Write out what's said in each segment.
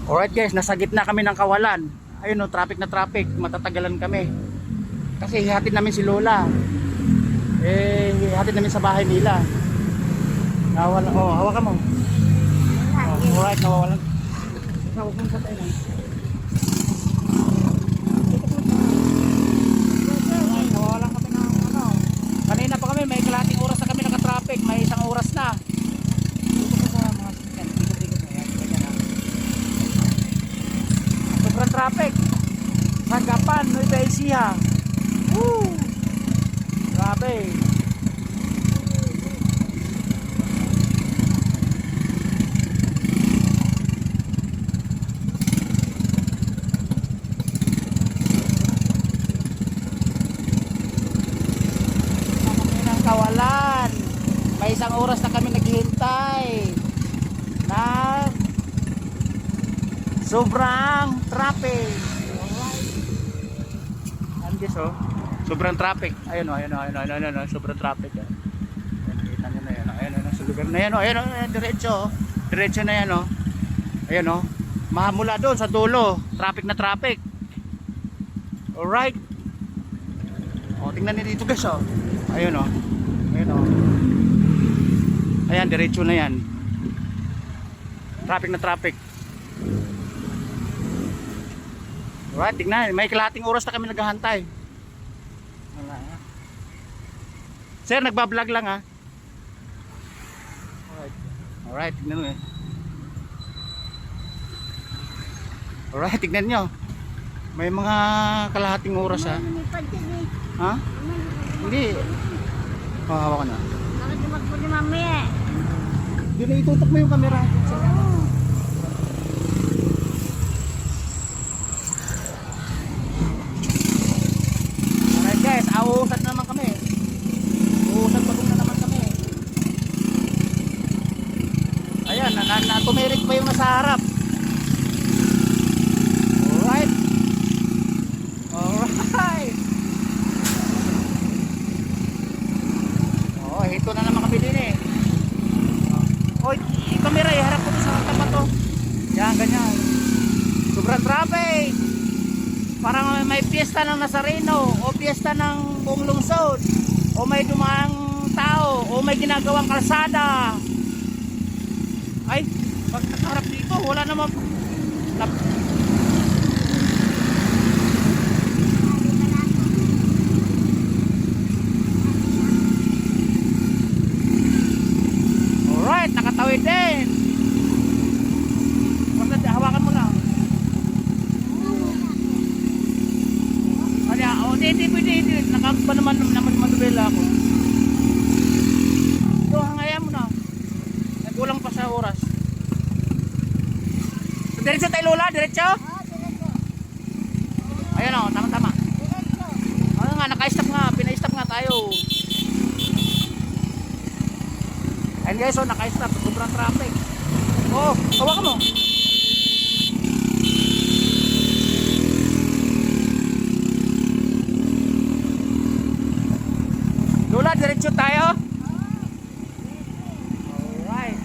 Alright guys, nasa gitna kami ng kawalan. Ayun o, traffic na traffic. Matatagalan kami. Kasi hihatid namin si Lola. Hihatid namin sa bahay nila. Nawala, oh, hawakan mo. Oh, alright, nawawalan. Huwag mong patay lang. Nawawalan kami ng ano. Kanina pa kami, may kalahating oras na kami naka-traffic. May isang oras na. Sobrang traffic. Sagapan, Nueva Ecija. Woo! Grabe. Kawalan. May isang oras na kami naghihintay na sobrang traffic. Alright. Andis oh. Sobrang traffic. Ayun oh, sobrang traffic. Nakita niyo na yan. Ayun sa lugar na yan oh. Ayun oh, diretso. Diretso na yan oh. Ayun oh. Mula doon sa dulo, traffic na traffic. Alright. Oh, tingnan niyo dito guys oh. Ayun oh. Ayun oh. Ayan, diretso na yan. Traffic na traffic. Alright, tignan. May kalahating oras na kami naghahantay. Wala. Sir, nagbablog lang ha. Alright. Alright, tignan mo eh. Alright, tignan nyo. May mga kalahating oras ha. Ha? Hindi. Oh, hawak ko na. Bakit tumakbo ni mami eh? Yun na, itutok mo yung camera. Alright guys, auusad na naman kami. Uusad pagong na naman kami. Ayan, tumirik pa yung nasa harap. Alright. Alright. Oh, ito na naman kami din eh. Oh, yung camera harap ko sa tapat to. Yan, ganyan. Sobrang traffic. Parang may piyesta ng Nazareno o piyesta ng buong lungsod o may dumaang tao o may ginagawang kalsada. Ay, pag nakaharap dito, wala naman. Alright, nakatawid din. Hawakan mo na. Hindi. Nakakaba naman manubela ako. Ito, hangayan mo na. Nagkulang pa sa oras. Diretso tayo Lola, diretso? Ayan o, tama. Ano nga, naka-stop nga, pina-stop nga tayo. Ayan guys, so naka-stop, sobrang traffic. Oh, hawakan mo. Lola, diretso tayo. Alright.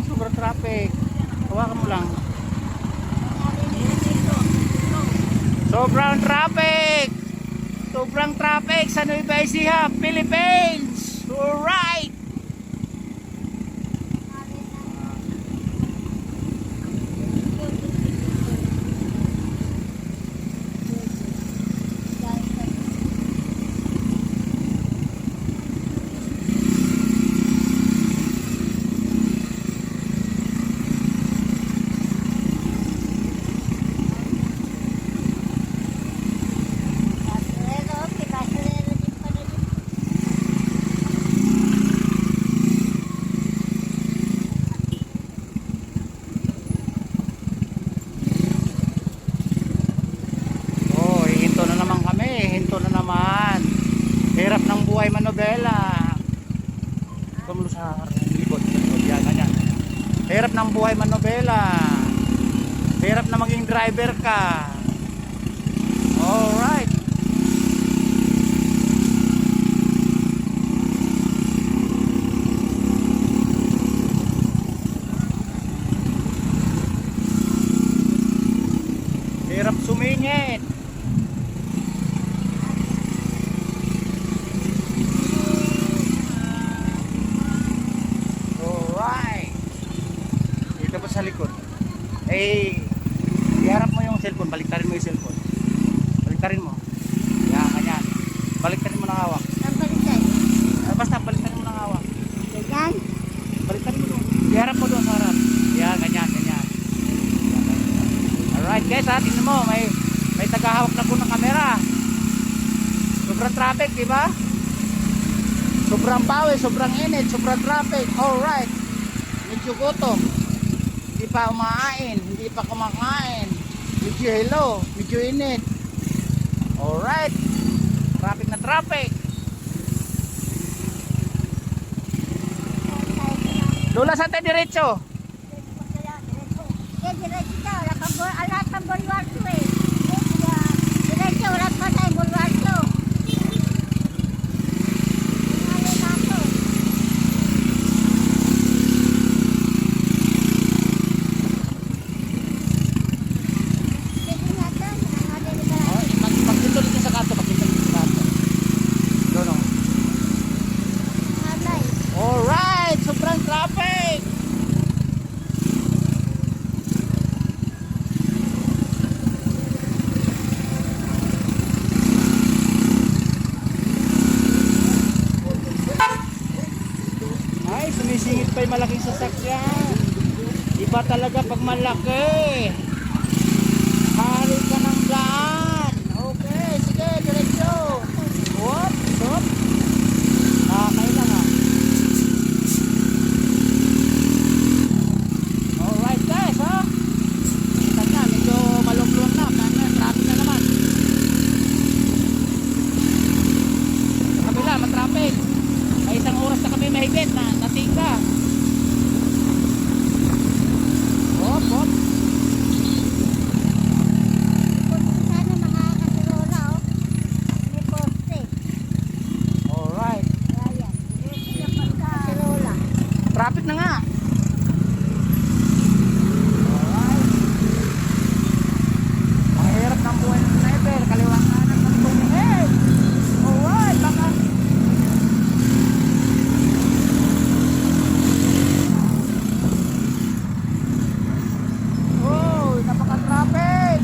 Sobrang traffic. Hawakan mo lang. Sobrang traffic sa Nueva Ecija, Philippines. Alright. Hirap ng buhay manobela. Tumulo sa likod. Yan, ganyan. Hirap ng buhay manobela. Hirap na maging driver ka. Alright. sa likod. Eh, iharap mo yung cellphone, baliktarin mo yung cellphone. Baliktarin mo. Yan, ganyan. Baliktarin mo ng hawak. Ang baliktad. Basta, baliktarin mo ng hawak. Ganyan. Baliktarin mo doon. Iharap mo doon sa harap. Yan, ganyan, ganyan. Alright guys, ha, tingnan mo, may tagahawak na po ng camera. Sobrang traffic, di ba? Sobrang bawi, sobrang init, sobrang traffic. Alright. Medyo gutom. Hindi pa umain, hindi pa kumakain. Medyo hello, medyo init. Alright. Traffic na traffic. Lola, saan tayo diretso? Diretso. Wala kang bulwarso eh. Diretso, wala pa tayong bulwarso. Ano na to? Sige nga to. Pagdito dito sa kanto, pagdito dito sa kanto. Doon o. Alay. Alright, sobrang traffic. Ay, sumisingit pa yung malaking sasakyan. Iba talaga pag malaki. Hari ka ng daan. Okay, sige, diretso. Whoop, whoop. Kailan ha. Alright guys, ha. Kita nyo, medyo malumlum na. Traffic na naman. Sa kabila, matraffic. May isang oras na kami mahigit na natingga. Hop, hop. Sana mga kasirola oh. May poste. Alright. Ayan. Kasirola. Traffic na nga. Alright. Ang hirap ng buhay ng sniper. Kaliwang kanan ng tumingin. Alright, baka. Oh, napaka-traffic.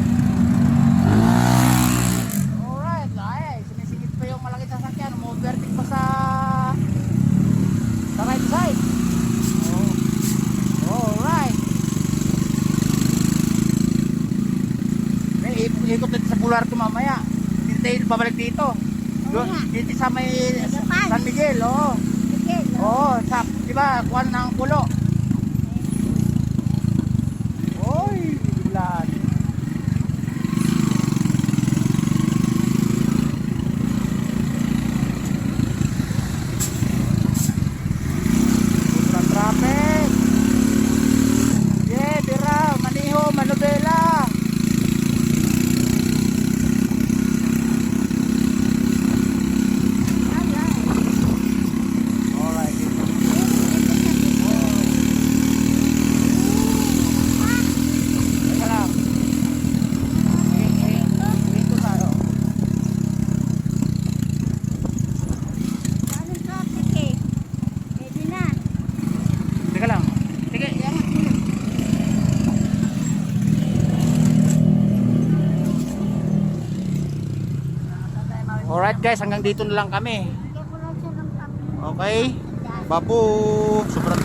Alright, ay, sinisingit pa yung malaki sasakyan. Umu-overtake pa sa right side. Oh. Alright. May ikot natin sa Bular ko mamaya. Hindi tayo babalik dito. Doon, nga. dito sa may Japan. San Miguel, oo. Sige. Oo, sa, di ba, kuwan ng pulo. Oy, biglaan. Sobrang traffic. Yeah, Bira, Maniho, Manobela. Alright. Teka lang. Dito tayo. Anong traffic eh? Pwede na. Teka lang. Teka, yan. Alright guys, hanggang dito na lang kami. Hindi ko lang siya ng kami. Okay? Babu. Sobrang